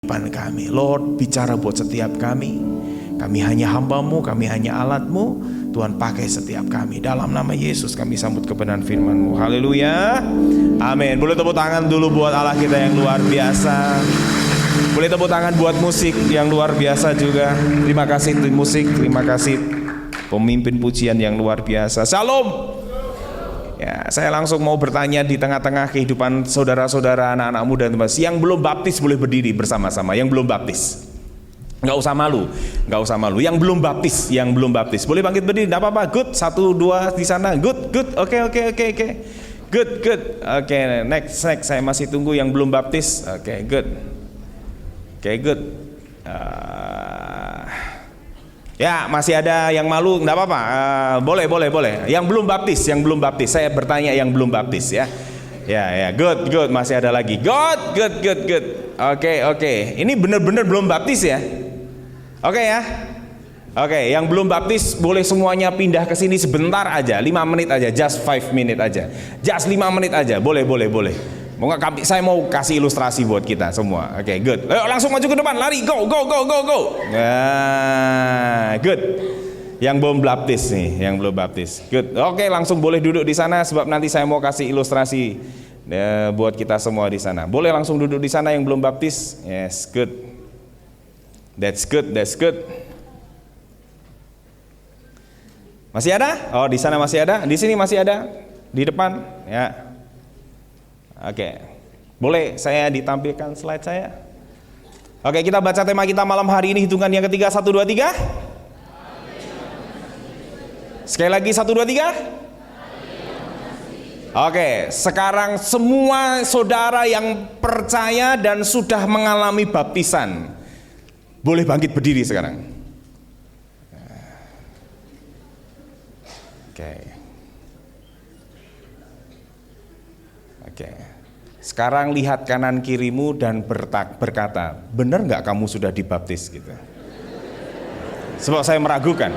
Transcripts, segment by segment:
kehidupan kami. Lord, bicara buat setiap kami. Kami hanya hamba-Mu, kami hanya alat-Mu. Tuhan, pakai setiap kami. Dalam nama Yesus kami sambut kebenaran firman-Mu. Haleluya. Amin. Boleh tepuk tangan dulu buat Allah kita yang luar biasa. Boleh tepuk tangan buat musik yang luar biasa juga. Terima kasih tim musik, terima kasih pemimpin pujian yang luar biasa. Shalom. Ya, saya langsung mau bertanya di tengah-tengah kehidupan saudara-saudara, anak-anak muda, teman. Yang belum baptis boleh berdiri bersama-sama. Yang belum baptis, nggak usah malu, nggak usah malu. Yang belum baptis, boleh bangkit berdiri, nggak apa-apa. Good, 1, 2 di sana. Good. Oke. Good. Oke, next. Saya masih tunggu yang belum baptis. Oke, good. Ya, masih ada yang malu, enggak apa-apa. Boleh. Yang belum baptis. Saya bertanya yang belum baptis ya. Ya, good. Masih ada lagi. Good. Oke. Ini benar-benar belum baptis ya. Oke ya. Oke, yang belum baptis boleh semuanya pindah ke sini sebentar aja, 5 menit aja, just 5 minutes aja. Just 5 menit aja. Boleh. Saya mau kasih ilustrasi buat kita semua. Oke, good. Ayo langsung maju ke depan, lari, go. Nah, good. Yang belum baptis, good. Oke, langsung boleh duduk di sana sebab nanti saya mau kasih ilustrasi buat kita semua di sana. Boleh langsung duduk di sana yang belum baptis. Yes, good. That's good. Masih ada? Oh, di sana masih ada. Di sini masih ada. Di depan, ya. Oke, boleh saya ditampilkan slide saya? Oke, kita baca tema kita malam hari ini, hitungan yang ketiga, 1, 2, 3. Sekali lagi, 1, 2, 3. Oke, sekarang semua saudara yang percaya dan sudah mengalami baptisan boleh bangkit berdiri sekarang. Oke. Sekarang lihat kanan kirimu dan berkata, benar nggak kamu sudah dibaptis gitu? Sebab saya meragukan.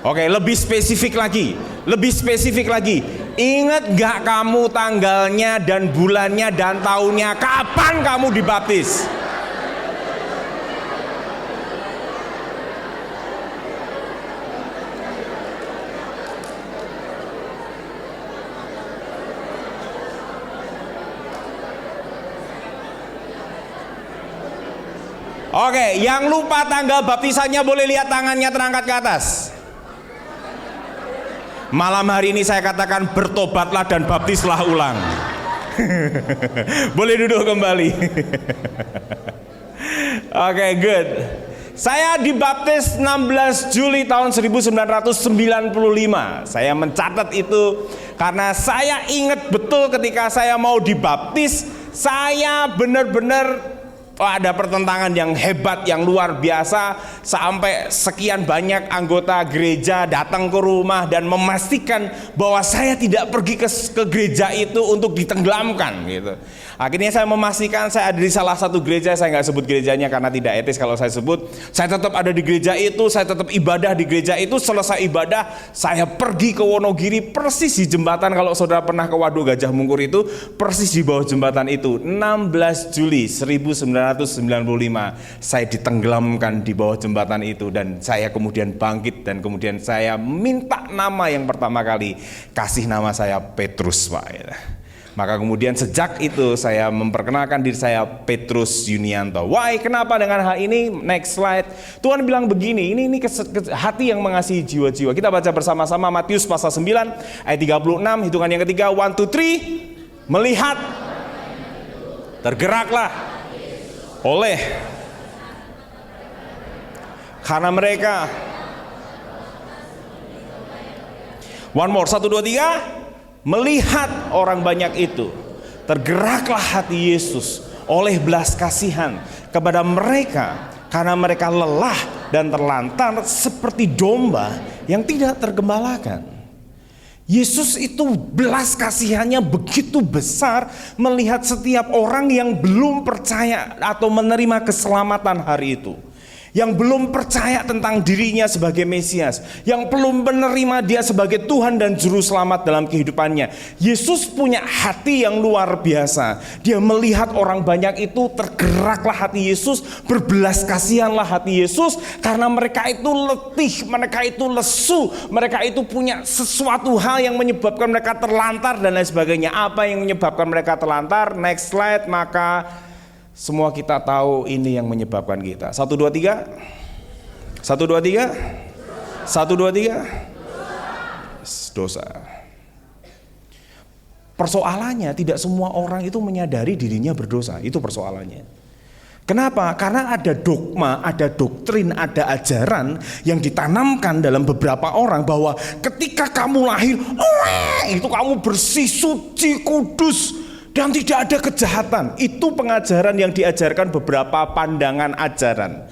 Oke, lebih spesifik lagi. Ingat nggak kamu tanggalnya dan bulannya dan tahunnya kapan kamu dibaptis? Oke, yang lupa tanggal baptisannya boleh lihat tangannya terangkat ke atas. Malam hari ini saya katakan bertobatlah dan baptislah ulang. Boleh duduk kembali. Oke, good. Saya dibaptis 16 Juli tahun 1995. Saya mencatat itu karena saya ingat betul ketika saya mau dibaptis, saya benar-benar ada pertentangan yang hebat, yang luar biasa, sampai sekian banyak anggota gereja datang ke rumah dan memastikan bahwa saya tidak pergi ke gereja itu untuk ditenggelamkan gitu. Akhirnya saya memastikan saya ada di salah satu gereja, saya nggak sebut gerejanya karena tidak etis kalau saya sebut. Saya tetap ada di gereja itu, saya tetap ibadah di gereja itu. Selesai ibadah, saya pergi ke Wonogiri, persis di jembatan. Kalau saudara pernah ke Waduk Gajah Mungkur itu, persis di bawah jembatan itu. 16 Juli 1995 saya ditenggelamkan di bawah jembatan itu, dan saya kemudian bangkit, dan kemudian saya minta nama yang pertama kali, kasih nama saya Petrus, Pak. Maka kemudian sejak itu saya memperkenalkan diri saya Petrus Yunianto. Why? Kenapa dengan hal ini? Next slide. Tuhan bilang begini, ini hati yang mengasihi jiwa-jiwa. Kita baca bersama-sama Matius pasal 9 ayat 36, hitungan yang ketiga, 1, 2, 3. Melihat, tergeraklah oleh karena mereka. One more, 1, 2, 3. Melihat orang banyak itu, tergeraklah hati Yesus oleh belas kasihan kepada mereka, karena mereka lelah dan terlantar seperti domba yang tidak tergembalakan. Yesus itu belas kasihannya begitu besar melihat setiap orang yang belum percaya atau menerima keselamatan hari itu. yang belum percaya tentang dirinya sebagai Mesias, yang belum menerima dia sebagai Tuhan dan Juru Selamat dalam kehidupannya. Yesus punya hati yang luar biasa. Dia melihat orang banyak itu, tergeraklah hati Yesus, berbelas kasihanlah hati Yesus, karena mereka itu letih, mereka itu lesu, mereka itu punya sesuatu hal yang menyebabkan mereka terlantar dan lain sebagainya. Apa yang menyebabkan mereka terlantar? Next slide. Maka semua kita tahu ini yang menyebabkan kita. 1, 2, 3. 1, 2, 3. 1, 2, 3. Dosa. Persoalannya tidak semua orang itu menyadari dirinya berdosa. Itu persoalannya. Kenapa? Karena ada dogma, ada doktrin, ada ajaran yang ditanamkan dalam beberapa orang bahwa ketika kamu lahir, itu kamu bersih, suci, kudus, dan tidak ada kejahatan. Itu pengajaran yang diajarkan beberapa pandangan ajaran.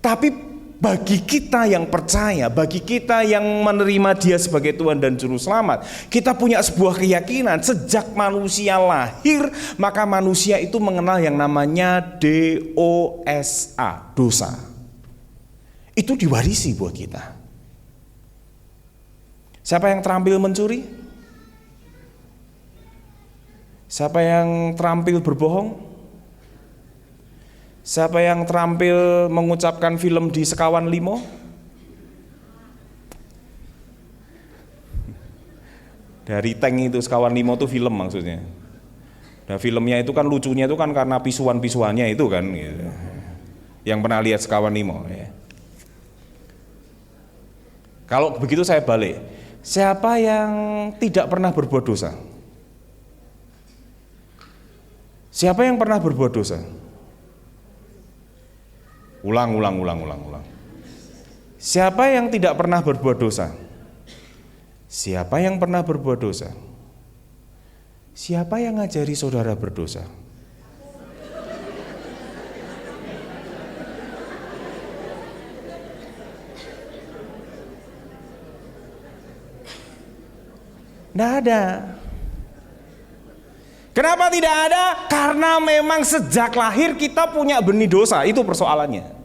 Tapi bagi kita yang percaya, bagi kita yang menerima dia sebagai Tuhan dan Juru Selamat, kita punya sebuah keyakinan. Sejak manusia lahir, maka manusia itu mengenal yang namanya dosa, dosa. Itu diwarisi buat kita. Siapa yang terampil mencuri? Siapa yang terampil berbohong? Siapa yang terampil mengucapkan film di Sekawan Limo? Dari tank itu, Sekawan Limo itu film maksudnya. Nah filmnya itu kan lucunya itu kan karena pisuan-pisuannya itu kan gitu. Yang pernah lihat Sekawan Limo ya. Kalau begitu saya balik. Siapa yang tidak pernah berbuat dosa? Siapa yang pernah berbuat dosa? Ulang. Siapa yang tidak pernah berbuat dosa? Siapa yang pernah berbuat dosa? Siapa yang ngajari saudara berdosa? Nggak ada. Kenapa tidak ada? Karena memang sejak lahir kita punya benih dosa. Itu persoalannya.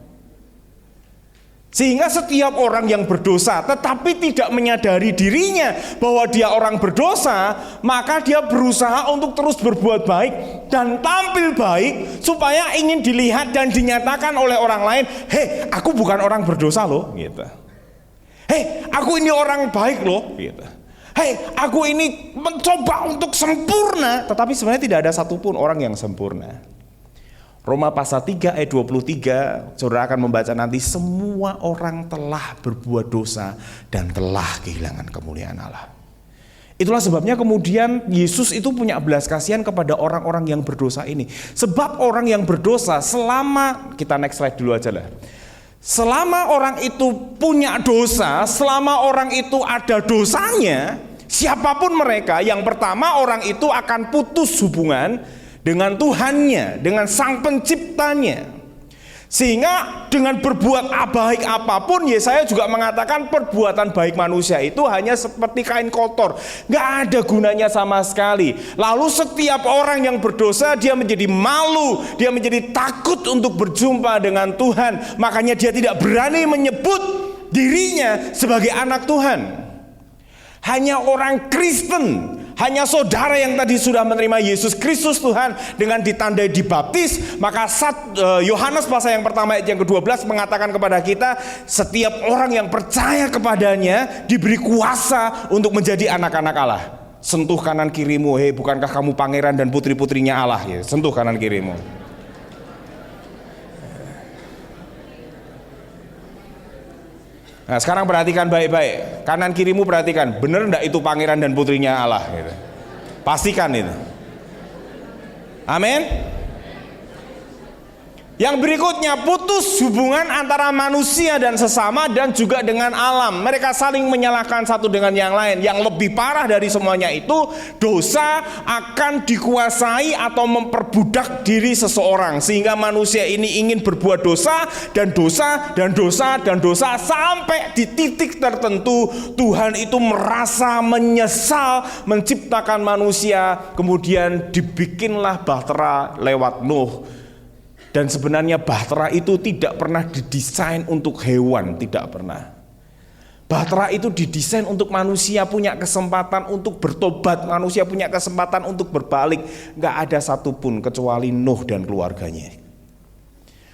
Sehingga setiap orang yang berdosa tetapi tidak menyadari dirinya bahwa dia orang berdosa, maka dia berusaha untuk terus berbuat baik dan tampil baik supaya ingin dilihat dan dinyatakan oleh orang lain, "Hei, aku bukan orang berdosa loh," gitu. "Hei, aku ini orang baik loh," gitu. "Hei, aku ini mencoba untuk sempurna," tetapi sebenarnya tidak ada satupun orang yang sempurna. Roma pasal 3 ayat 23, saudara akan membaca nanti, semua orang telah berbuat dosa dan telah kehilangan kemuliaan Allah. Itulah sebabnya kemudian Yesus itu punya belas kasihan kepada orang-orang yang berdosa ini. Sebab orang yang berdosa selama, kita next slide dulu aja lah. Selama orang itu punya dosa, selama orang itu ada dosanya, siapapun mereka, yang pertama orang itu akan putus hubungan dengan Tuhannya, dengan Sang Penciptanya. Sehingga dengan berbuat baik apapun, Yesaya juga mengatakan perbuatan baik manusia itu hanya seperti kain kotor, gak ada gunanya sama sekali. Lalu setiap orang yang berdosa, dia menjadi malu, dia menjadi takut untuk berjumpa dengan Tuhan. Makanya dia tidak berani menyebut dirinya sebagai anak Tuhan. Hanya orang Kristen, hanya saudara yang tadi sudah menerima Yesus Kristus Tuhan dengan ditandai dibaptis, maka Yohanes pasal yang pertama ayat yang ke-12 mengatakan kepada kita, setiap orang yang percaya kepadanya diberi kuasa untuk menjadi anak-anak Allah. Sentuh kanan kirimu, hei, bukankah kamu pangeran dan putri-putrinya Allah? Ya, sentuh kanan kirimu. Nah sekarang perhatikan baik-baik, kanan kirimu perhatikan, bener enggak itu pangeran dan putrinya Allah gitu. Pastikan itu. Amin. Yang berikutnya, putus hubungan antara manusia dan sesama dan juga dengan alam. Mereka saling menyalahkan satu dengan yang lain. Yang lebih parah dari semuanya itu, dosa akan dikuasai atau memperbudak diri seseorang, sehingga manusia ini ingin berbuat dosa dan dosa dan dosa dan dosa sampai di titik tertentu Tuhan itu merasa menyesal menciptakan manusia. Kemudian dibikinlah bahtera lewat Nuh. Dan sebenarnya bahtera itu tidak pernah didesain untuk hewan, tidak pernah. Bahtera itu didesain untuk manusia punya kesempatan untuk bertobat, manusia punya kesempatan untuk berbalik. Gak ada satupun kecuali Nuh dan keluarganya.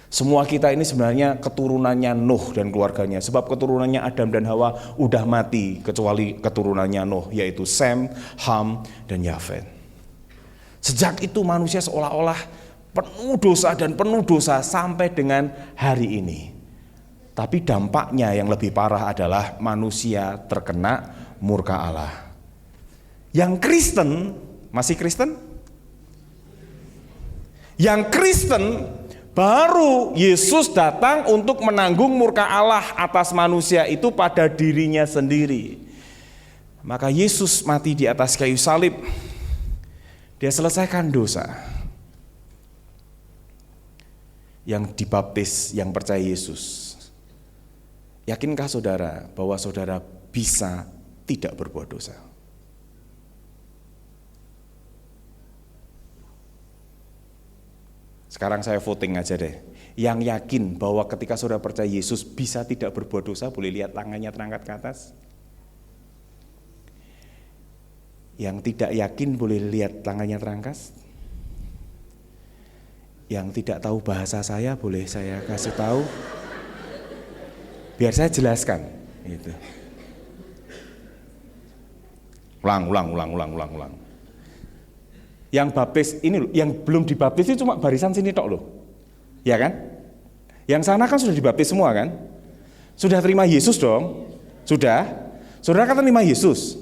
Semua kita ini sebenarnya keturunannya Nuh dan keluarganya. Sebab keturunannya Adam dan Hawa udah mati kecuali keturunannya Nuh, yaitu Sem, Ham, dan Yafet. Sejak itu manusia seolah-olah penuh dosa dan penuh dosa sampai dengan hari ini. Tapi dampaknya yang lebih parah adalah manusia terkena murka Allah. Yang Kristen, masih Kristen? Yang Kristen baru Yesus datang untuk menanggung murka Allah atas manusia itu pada dirinya sendiri. Maka Yesus mati di atas kayu salib. Dia selesaikan dosa. Yang dibaptis, yang percaya Yesus. Yakinkah saudara bahwa saudara bisa tidak berbuat dosa? Sekarang saya voting aja deh. Yang yakin bahwa ketika saudara percaya Yesus bisa tidak berbuat dosa, boleh lihat tangannya terangkat ke atas. Yang tidak yakin boleh lihat tangannya terangkat. Yang tidak tahu bahasa saya boleh saya kasih tahu. Biar saya jelaskan gitu. Ulang. Yang baptis ini loh, yang belum dibaptis itu cuma barisan sini tok loh. Ya kan? Yang sana kan sudah dibaptis semua kan? Sudah terima Yesus dong? Sudah? Saudara kan terima Yesus.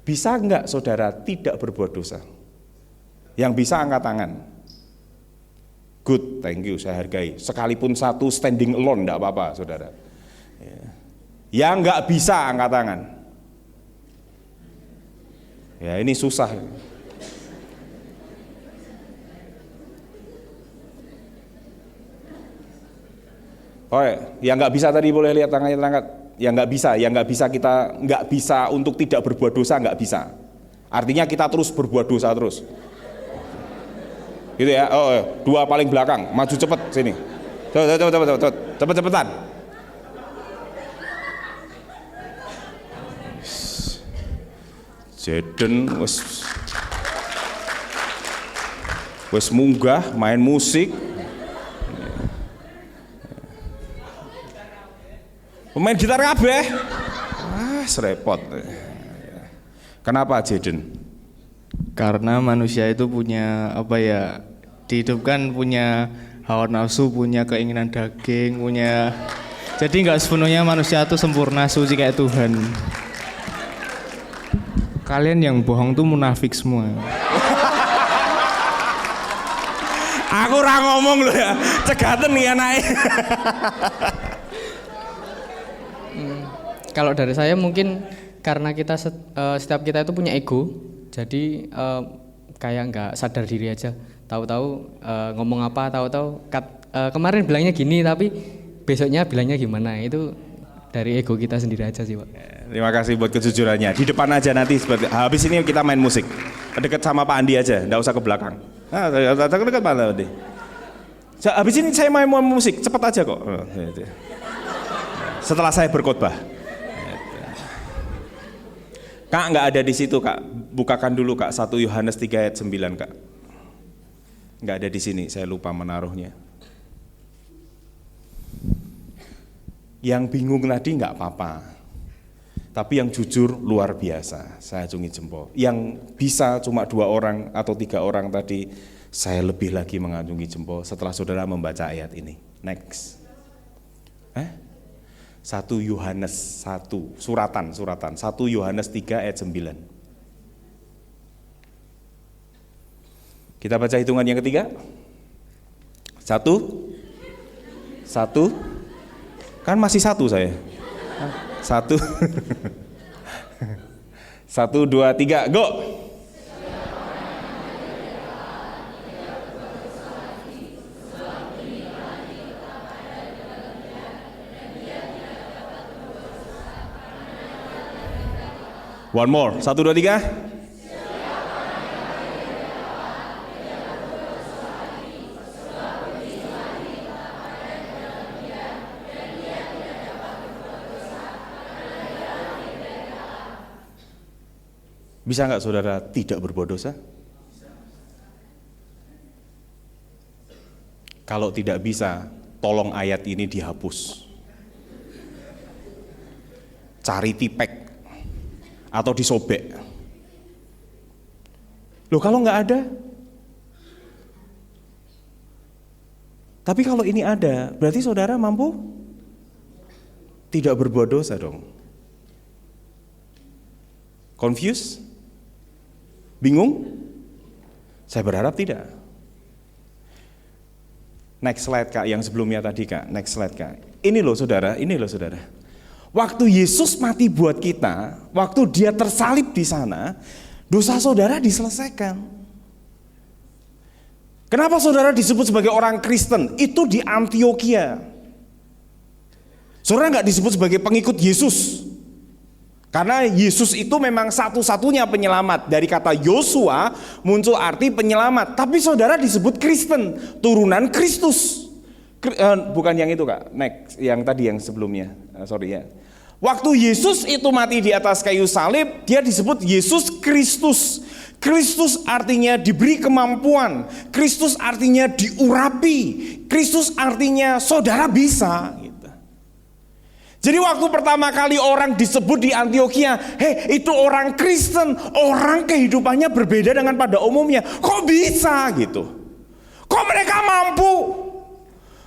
Bisa enggak saudara tidak berbuat dosa? Yang bisa angkat tangan. Good, thank you, saya hargai. Sekalipun satu standing alone enggak apa-apa saudara. Yang enggak bisa angkat tangan. Ya ini susah. Oh, yang nggak bisa tadi boleh lihat tangannya terangkat. Yang nggak bisa kita nggak bisa untuk tidak berbuat dosa, nggak bisa. Artinya kita terus berbuat dosa terus. Gitu ya. Oh, dua paling belakang, maju cepet sini. Cepet-cepetan. Jeden wes munggah main musik. Pemain gitar kabeh. Serepot. Kenapa Jaden? Karena manusia itu punya dihidupkan punya hawa nafsu, punya keinginan daging, jadi nggak sepenuhnya manusia itu sempurna suci kayak Tuhan. Kalian yang bohong tuh munafik semua. Aku ora ngomong loh ya, cegaten nih anake. Kalau dari saya mungkin karena kita setiap kita itu punya ego, jadi kayak nggak sadar diri aja. Tahu-tahu ngomong apa, tahu-tahu kemarin bilangnya gini, tapi besoknya bilangnya gimana. Itu dari ego kita sendiri aja sih, Pak. Terima kasih buat kejujurannya. Di depan aja nanti, habis ini kita main musik. Dekat sama Pak Andi aja, nggak usah ke belakang. Dekat mana Andi? Habis ini saya main musik, cepet aja kok. Setelah saya berkhotbah. Kak nggak ada di situ Kak, bukakan dulu Kak 1 Yohanes 3 ayat 9 Kak. Nggak ada di sini, saya lupa menaruhnya. Yang bingung tadi nggak apa-apa, tapi yang jujur luar biasa, saya acungi jempol. Yang bisa cuma 2 orang atau 3 orang tadi, saya lebih lagi mengacungi jempol setelah saudara membaca ayat ini. Next. 1 Yohanes 1, suratan 1 Yohanes 3 ayat 9. Kita baca hitungan yang ketiga. 1, kan masih 1 saya. 1, 1, 2, 3, go. One more, 1, 2, 3. Bisa nggak saudara tidak berbuat dosa? Kalau tidak bisa, tolong ayat ini dihapus. Cari tipek atau disobek. Loh kalau nggak ada? Tapi kalau ini ada, berarti saudara mampu tidak berbuat dosa dong. Confused? Bingung? Saya berharap tidak. Next slide Kak, yang sebelumnya tadi Kak, next slide Kak. Ini loh saudara. Waktu Yesus mati buat kita, waktu dia tersalib di sana, dosa saudara diselesaikan. Kenapa saudara disebut sebagai orang Kristen? Itu di Antioquia. Saudara nggak disebut sebagai pengikut Yesus. Karena Yesus itu memang satu-satunya penyelamat. Dari kata Yosua muncul arti penyelamat. Tapi saudara disebut Kristen, turunan Kristus. Bukan yang itu Kak, next, yang tadi yang sebelumnya. Sorry ya. Waktu Yesus itu mati di atas kayu salib, dia disebut Yesus Kristus. Kristus artinya diberi kemampuan. Kristus artinya diurapi. Kristus artinya saudara bisa. Jadi waktu pertama kali orang disebut di Antioquia, itu orang Kristen, orang kehidupannya berbeda dengan pada umumnya. Kok bisa gitu? Kok mereka mampu?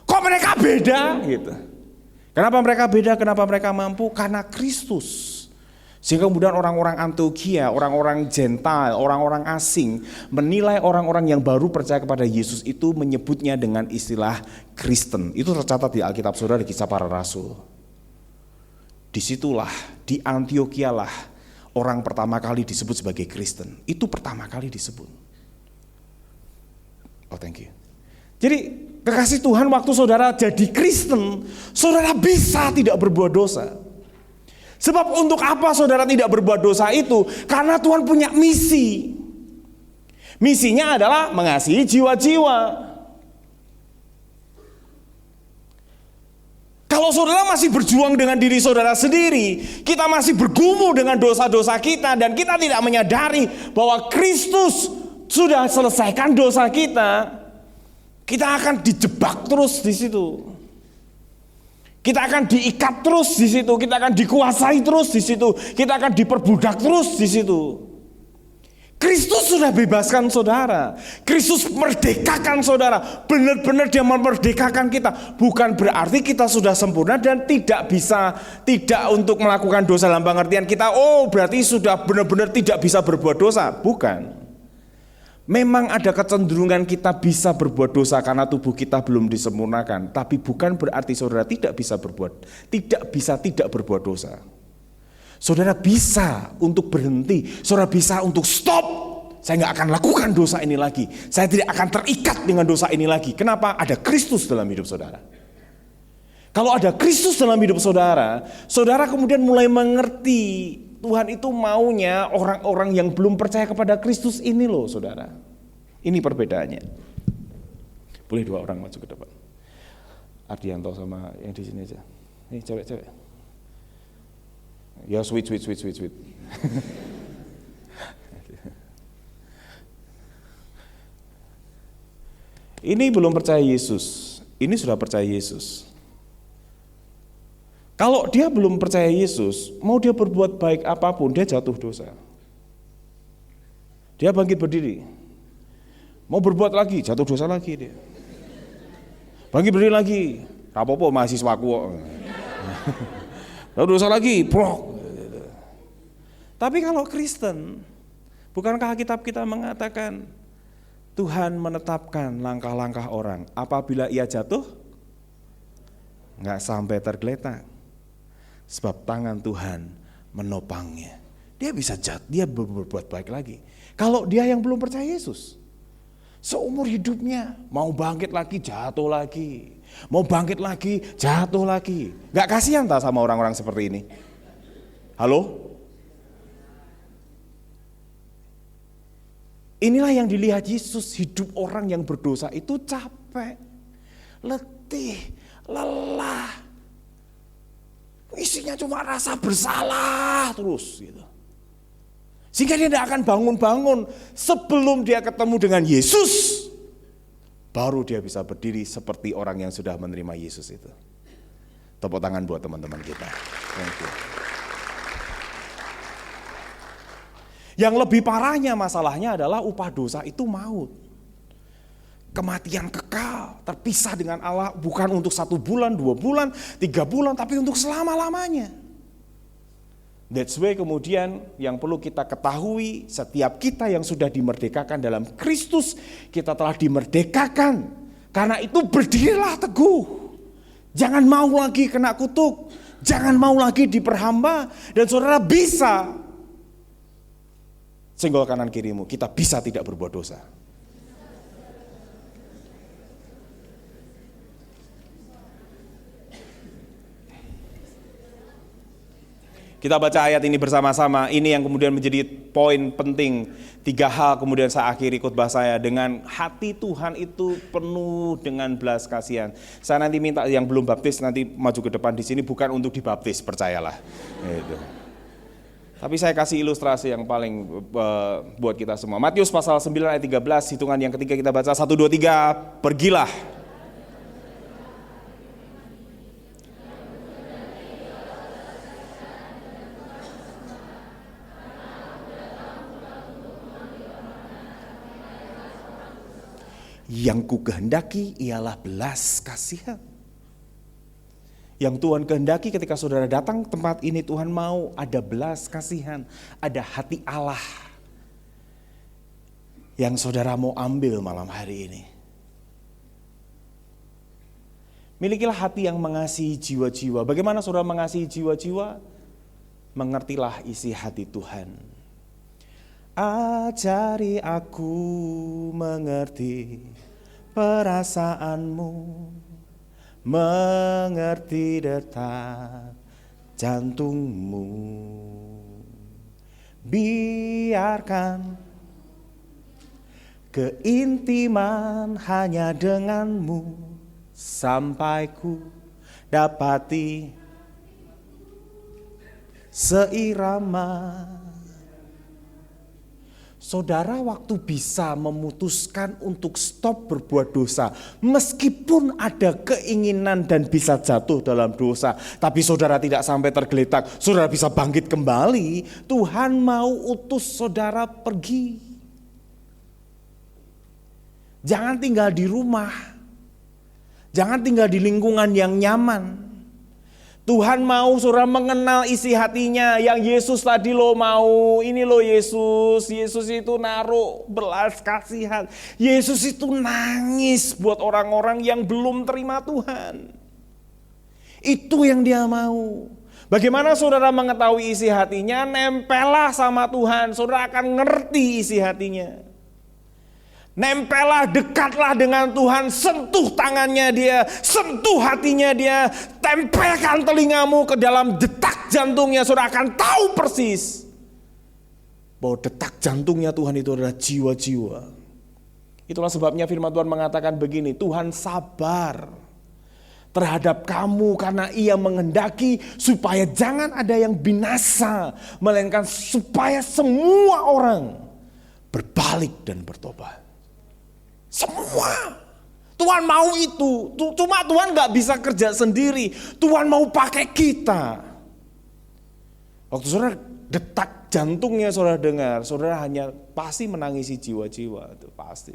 Kok mereka beda gitu? Kenapa mereka beda? Kenapa mereka mampu? Karena Kristus. Sehingga kemudian orang-orang Antioquia, orang-orang Gentile, orang-orang asing menilai orang-orang yang baru percaya kepada Yesus itu menyebutnya dengan istilah Kristen. Itu tercatat di Alkitab saudara, di Kisah Para Rasul. Disitulah, di Antioquia lah orang pertama kali disebut sebagai Kristen. Itu pertama kali disebut. Oh thank you. Jadi kekasih Tuhan, waktu saudara jadi Kristen, saudara bisa tidak berbuat dosa. Sebab untuk apa saudara tidak berbuat dosa itu? Karena Tuhan punya misi. Misinya adalah mengasihi jiwa-jiwa. Kalau saudara masih berjuang dengan diri saudara sendiri, kita masih bergumul dengan dosa-dosa kita, dan kita tidak menyadari bahwa Kristus sudah selesaikan dosa kita, kita akan dijebak terus di situ. Kita akan diikat terus di situ, kita akan dikuasai terus di situ, kita akan diperbudak terus di situ. Kristus sudah bebaskan saudara. Kristus merdekakan saudara. Benar-benar dia memerdekakan kita. Bukan berarti kita sudah sempurna dan tidak untuk melakukan dosa dalam pengertian kita, berarti sudah benar-benar tidak bisa berbuat dosa. Bukan. Memang ada kecenderungan kita bisa berbuat dosa karena tubuh kita belum disempurnakan. Tapi bukan berarti saudara tidak bisa tidak berbuat dosa. Saudara bisa untuk berhenti, saudara bisa untuk stop. Saya nggak akan lakukan dosa ini lagi. Saya tidak akan terikat dengan dosa ini lagi. Kenapa? Ada Kristus dalam hidup saudara. Kalau ada Kristus dalam hidup saudara, saudara kemudian mulai mengerti Tuhan itu maunya orang-orang yang belum percaya kepada Kristus ini loh saudara. Ini perbedaannya. Boleh dua orang maju ke depan. Ardianto sama yang di sini aja. Nih cewek-cewek. Ya sweet. Ini belum percaya Yesus, ini sudah percaya Yesus. Kalau dia belum percaya Yesus, mau dia berbuat baik apapun, dia jatuh dosa. Dia bangkit berdiri, mau berbuat lagi, jatuh dosa lagi dia. Bangkit berdiri lagi, rapopo mahasiswaku. Lalu dosa lagi, brok. Tapi kalau Kristen, bukankah Alkitab kita mengatakan Tuhan menetapkan langkah-langkah orang, apabila ia jatuh, nggak sampai tergeletak, sebab tangan Tuhan menopangnya. Dia bisa dia berbuat baik lagi. Kalau dia yang belum percaya Yesus, seumur hidupnya mau bangkit lagi, jatuh lagi. Mau bangkit lagi, jatuh lagi. Gak kasihan tak sama orang-orang seperti ini? Halo? Inilah yang dilihat Yesus, hidup orang yang berdosa itu capek, letih, lelah. Isinya cuma rasa bersalah terus gitu. Sehingga dia tidak akan bangun-bangun sebelum dia ketemu dengan Yesus. Baru dia bisa berdiri seperti orang yang sudah menerima Yesus itu. Tepuk tangan buat teman-teman kita. Thank you. Yang lebih parahnya masalahnya adalah upah dosa itu maut. Kematian kekal, terpisah dengan Allah bukan untuk 1 bulan, 2 bulan, 3 bulan, tapi untuk selama-lamanya. That's why kemudian yang perlu kita ketahui, setiap kita yang sudah dimerdekakan dalam Kristus, kita telah dimerdekakan. Karena itu berdirilah teguh. Jangan mau lagi kena kutuk, jangan mau lagi diperhamba, dan saudara bisa senggol kanan kirimu, kita bisa tidak berbuat dosa. Kita baca ayat ini bersama-sama. Ini yang kemudian menjadi poin penting. 3 hal kemudian saya akhiri khotbah saya dengan hati Tuhan itu penuh dengan belas kasihan. Saya nanti minta yang belum baptis nanti maju ke depan di sini, bukan untuk dibaptis, percayalah. Gitu. Tapi saya kasih ilustrasi yang paling buat kita semua. Matius pasal 9 ayat 13, hitungan yang ketiga kita baca 1, 2, 3, pergilah. Yang ku kehendaki ialah belas kasihan. Yang Tuhan kehendaki ketika saudara datang ke tempat ini, Tuhan mau ada belas kasihan, ada hati Allah yang saudara mau ambil malam hari ini. Milikilah hati yang mengasihi jiwa-jiwa. Bagaimana saudara mengasihi jiwa-jiwa? Mengertilah isi hati Tuhan. Ajari aku mengerti perasaanmu, mengerti detak jantungmu. Biarkan keintiman hanya denganmu sampai ku dapati seirama. Saudara waktu bisa memutuskan untuk stop berbuat dosa, meskipun ada keinginan dan bisa jatuh dalam dosa, tapi saudara tidak sampai tergeletak, saudara bisa bangkit kembali. Tuhan mau utus saudara pergi. Jangan tinggal di rumah, jangan tinggal di lingkungan yang nyaman. Tuhan mau saudara mengenal isi hatinya. Yang Yesus tadi lo mau, ini lo Yesus. Yesus itu naruh belas kasihan. Yesus itu nangis buat orang-orang yang belum terima Tuhan. Itu yang dia mau. Bagaimana saudara mengetahui isi hatinya? Nempellah sama Tuhan, saudara akan ngerti isi hatinya. Nempellah, dekatlah dengan Tuhan, sentuh tangannya dia, sentuh hatinya dia, tempelkan telingamu ke dalam detak jantungnya, saudara akan tahu persis bahwa detak jantungnya Tuhan itu adalah jiwa-jiwa. Itulah sebabnya firman Tuhan mengatakan begini, Tuhan sabar terhadap kamu karena Ia menghendaki supaya jangan ada yang binasa, melainkan supaya semua orang berbalik dan bertobat. Semua. Tuhan mau itu. Cuma Tuhan gak bisa kerja sendiri. Tuhan mau pakai kita. Waktu saudara detak jantungnya saudara dengar, saudara hanya pasti menangisi jiwa-jiwa. Itu pasti.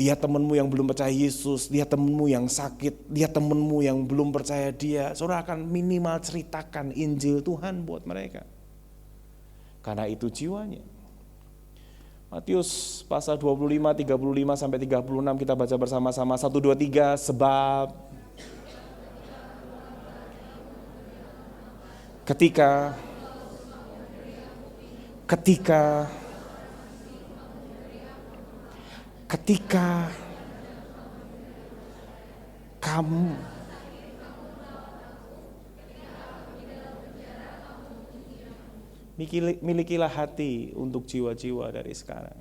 Lihat temanmu yang belum percaya Yesus, lihat temanmu yang sakit, lihat temanmu yang belum percaya Dia, saudara akan minimal ceritakan Injil Tuhan buat mereka. Karena itu jiwanya. Matius pasal 25, 35 sampai 36 kita baca bersama-sama. 1, 2, 3. Sebab ketika kamu milikilah hati untuk jiwa-jiwa dari sekarang.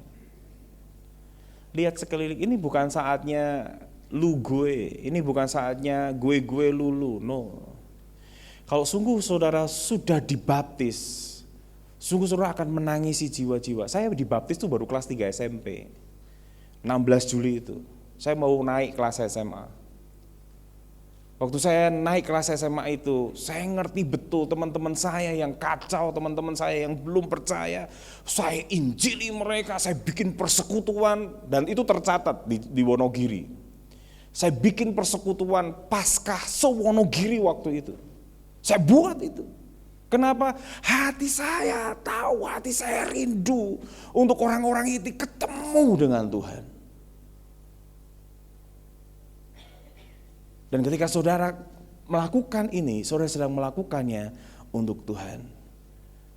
Lihat sekeliling, ini bukan saatnya lu gue, ini bukan saatnya gue lulu, no. Kalau sungguh saudara sudah dibaptis, Sungguh saudara akan menangisi jiwa-jiwa. Saya dibaptis tuh baru kelas 3 SMP. 16 Juli itu. Saya mau naik kelas SMA. Waktu saya naik kelas SMA itu, saya ngerti betul teman-teman saya yang kacau, teman-teman saya yang belum percaya. Saya injili mereka, saya bikin persekutuan, dan itu tercatat di Wonogiri. Saya bikin persekutuan Paskah se-Wonogiri waktu itu. Saya buat itu. Kenapa? Hati saya tahu, hati saya rindu untuk orang-orang itu ketemu dengan Tuhan. Dan ketika saudara melakukan ini, saudara sedang melakukannya untuk Tuhan.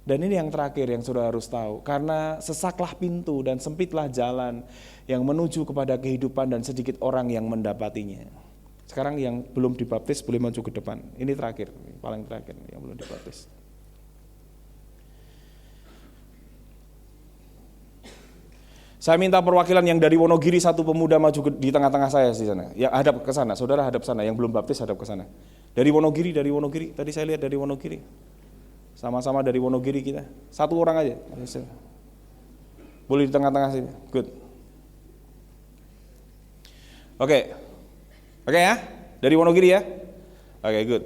Dan ini yang terakhir yang saudara harus tahu, karena sesaklah pintu dan sempitlah jalan yang menuju kepada kehidupan dan sedikit orang yang mendapatinya. Sekarang yang belum dibaptis boleh maju ke depan. Ini terakhir, paling terakhir yang belum dibaptis. Saya minta perwakilan yang dari Wonogiri, satu pemuda maju di tengah-tengah saya di sana. Ya, hadap ke sana, saudara hadap sana, yang belum baptis hadap ke sana. Dari Wonogiri, tadi saya lihat dari Wonogiri. Sama-sama dari Wonogiri kita. Satu orang aja. Boleh di tengah-tengah sini. Good. Oke ya, dari Wonogiri ya. Oke, good.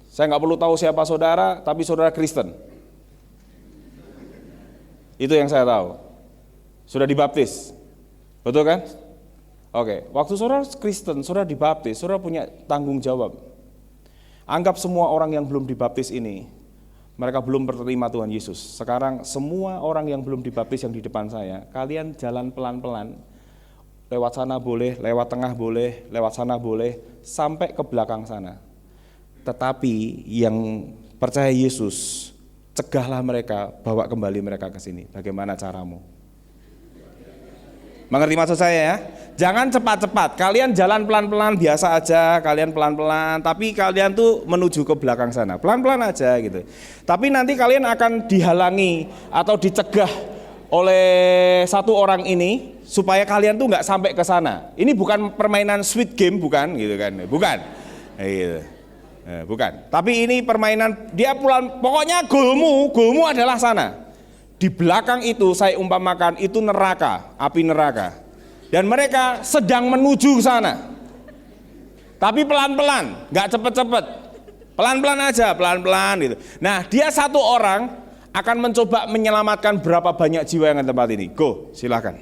Saya nggak perlu tahu siapa saudara, tapi saudara Kristen. Itu yang saya tahu. Sudah dibaptis, betul kan? Oke, waktu saudara Kristen, saudara dibaptis, saudara punya tanggung jawab. Anggap semua orang yang belum dibaptis ini, mereka belum menerima Tuhan Yesus. Sekarang semua orang yang belum dibaptis yang di depan saya, kalian jalan pelan-pelan, lewat sana boleh, lewat tengah boleh, lewat sana boleh, sampai ke belakang sana. Tetapi yang percaya Yesus, cegahlah mereka, bawa kembali mereka ke sini. Bagaimana caramu? Mengerti maksud saya ya? Jangan cepat-cepat, kalian jalan pelan-pelan biasa aja, kalian pelan-pelan, tapi kalian tuh menuju ke belakang sana, pelan-pelan aja gitu. Tapi nanti kalian akan dihalangi atau dicegah oleh satu orang ini supaya kalian tuh nggak sampai ke sana. Ini bukan permainan sweet game, bukan gitu kan? Bukan, gitu. Bukan. Tapi ini permainan dia pelan, pokoknya goalmu adalah sana. Di belakang itu saya umpamakan itu neraka, api neraka. Dan mereka sedang menuju sana. Tapi pelan-pelan, gak cepet-cepet. Pelan-pelan aja, pelan-pelan gitu. Nah, dia satu orang akan mencoba menyelamatkan berapa banyak jiwa yang ada di tempat ini. Go, silakan.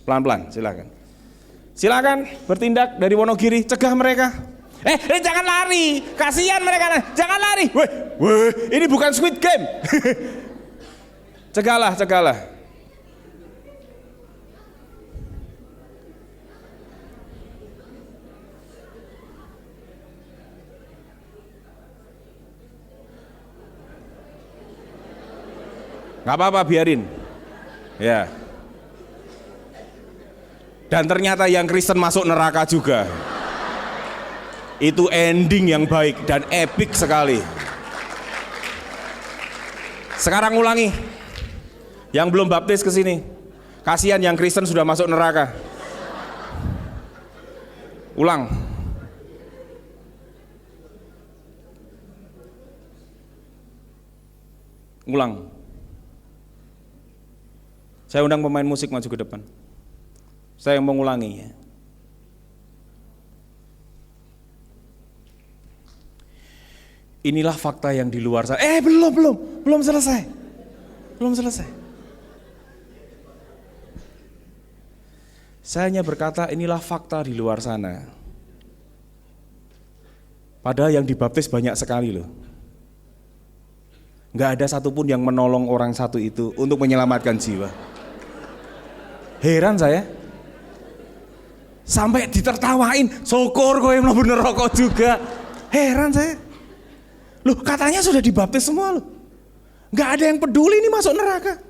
Pelan-pelan, silakan. Silakan bertindak dari Wonogiri, cegah mereka. Jangan lari, kasihan mereka. Jangan lari. Weh, ini bukan Squid Game. Cegahlah. Gak apa-apa, biarin. Ya. Dan ternyata yang Kristen masuk neraka juga. Itu ending yang baik dan epic sekali. Sekarang ulangi. Yang belum baptis ke sini. Kasihan yang Kristen sudah masuk neraka. Ulang. Ulang. Saya undang pemain musik maju ke depan. Saya yang mengulangi ya. Inilah fakta yang di luar sana. Belum selesai. Belum selesai. Saya hanya berkata inilah fakta di luar sana. Padahal yang dibaptis banyak sekali loh. Gak ada satupun yang menolong orang satu itu untuk menyelamatkan jiwa. Heran saya. Sampai ditertawain, syukur kok yang bener rokok juga. Heran saya. Loh katanya sudah dibaptis semua loh. Gak ada yang peduli ini masuk neraka.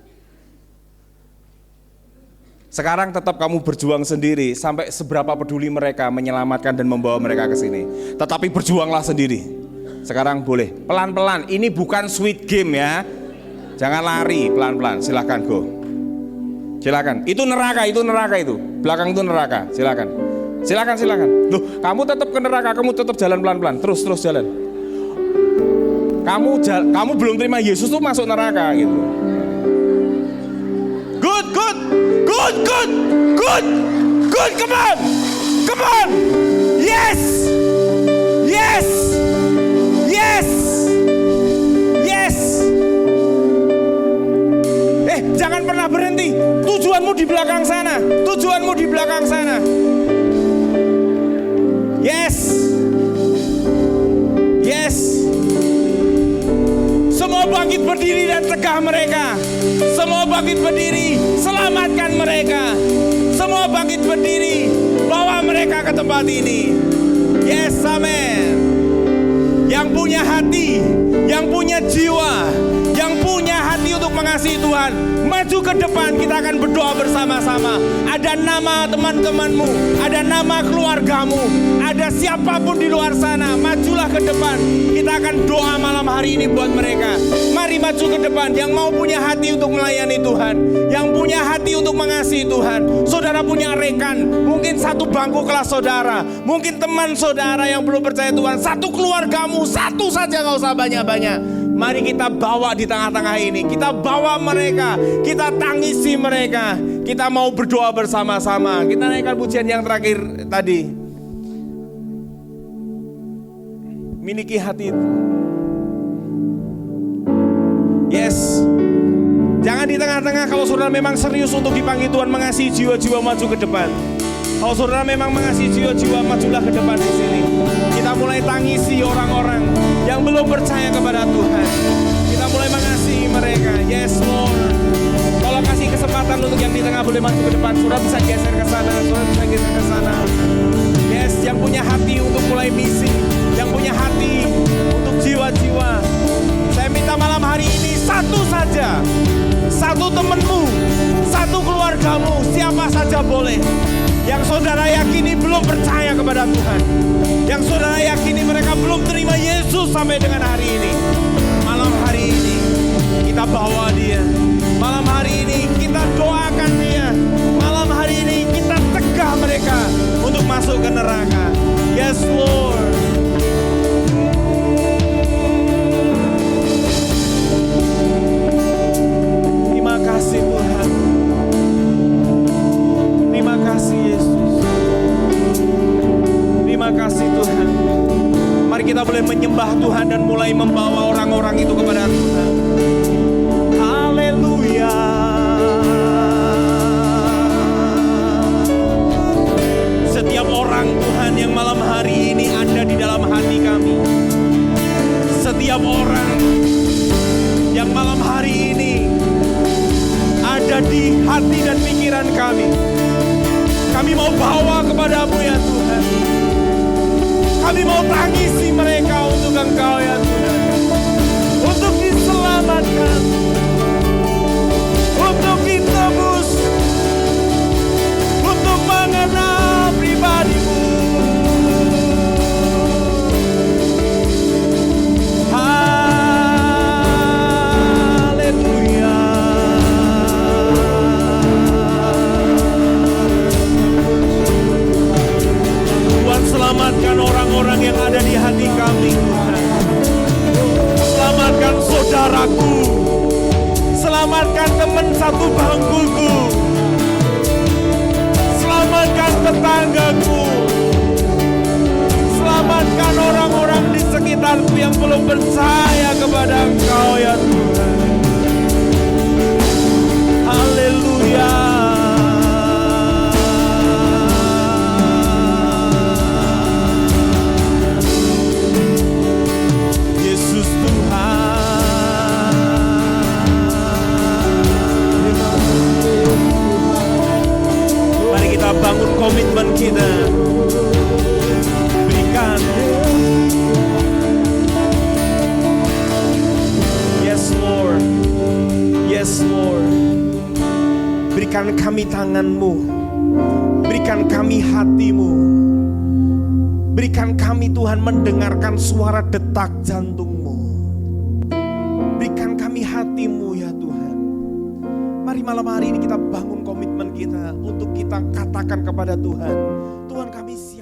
Sekarang tetap kamu berjuang sendiri sampai seberapa peduli mereka menyelamatkan dan membawa mereka ke sini. Tetapi berjuanglah sendiri. Sekarang boleh pelan-pelan. Ini bukan sweet game ya. Jangan lari, pelan-pelan. Silakan go. Silakan. Itu neraka itu. Belakang itu neraka. Silakan. Loh, kamu tetap ke neraka, kamu tetap jalan pelan-pelan. Terus jalan. Kamu belum terima Yesus tuh masuk neraka gitu. Come on. Yes. Jangan pernah berhenti. Tujuanmu di belakang sana. Yes. Semua bangkit berdiri dan cegah mereka. Semua bangkit berdiri, selamatkan mereka. Semua bangkit berdiri, bawa mereka ke tempat ini. Yes, amen. Yang punya hati, yang punya jiwa, yang punya hati untuk mengasihi Tuhan, maju ke depan, kita akan berdoa bersama-sama. Ada nama teman-temanmu, ada nama keluargamu, ada siapapun di luar sana, majulah ke depan. Kita akan doa malam hari ini buat mereka. Mari maju ke depan, yang mau punya hati untuk melayani Tuhan, yang punya hati untuk mengasihi Tuhan. Saudara punya rekan, mungkin satu bangku kelas saudara, mungkin teman saudara yang belum percaya Tuhan, satu keluargamu, satu saja, gak usah banyak-banyak. Mari kita bawa di tengah-tengah ini, kita bawa mereka, kita tangisi mereka. Kita mau berdoa bersama-sama. Kita naikkan pujian yang terakhir tadi. Miliki hati itu. Yes. Jangan di tengah-tengah. Kalau saudara memang serius untuk dipanggil Tuhan, mengasihi jiwa-jiwa, maju ke depan. Kalau saudara memang mengasihi jiwa-jiwa, majulah ke depan di sini. Kita mulai tangisi orang-orang yang belum percaya kepada Tuhan. Kita mulai mengasihi mereka. Yes, Lord. Kalau kasih kesempatan untuk yang di tengah boleh maju ke depan. Saudara bisa geser ke sana. Yes, yang punya hati untuk mulai misi, yang punya hati untuk jiwa-jiwa. Saya minta malam hari ini satu saja, satu temanmu, satu keluargamu, siapa saja boleh. Yang saudara yakini belum percaya kepada Tuhan, yang saudara yakini mereka belum terima Yesus sampai dengan hari ini. Malam hari ini kita bawa dia. Malam hari ini kita doakan dia. Malam hari ini kita cegah mereka untuk masuk ke neraka. Yes, Lord. Terima kasih Tuhan. Terima kasih Yesus. Terima kasih Tuhan. Mari kita boleh menyembah Tuhan dan mulai membawa orang-orang itu kepada Tuhan. Haleluya. Setiap orang Tuhan yang malam hari ini ada di dalam hati kami. Setiap orang yang malam hari ini ada di hati dan pikiran kami. Kami mau bawa kepadamu ya Tuhan. Kami mau tangisi mereka untuk Engkau ya Tuhan. Untuk diselamatkan, untuk ditebus, untuk mengenal pribadi-Mu. Haleluya. Tuhan, selamatkan orang-orang yang ada di hati kami Tuhan. Selamatkan saudaraku, selamatkan teman satu bangkuku, selamatkan tetanggaku, selamatkan orang-orang di sekitarku yang belum percaya kepada Engkau ya Tuhan. Haleluya. Bangun komitmen kita, berikan. Yes Lord, yes Lord. Berikan kami tangan-Mu, berikan kami hati-Mu, berikan kami Tuhan mendengarkan suara detak jantung-Mu. Berikan kami hati-Mu ya Tuhan. Mari malam hari ini kita bangun komitmen kita untuk kita katakan kepada Tuhan, Tuhan kami siap.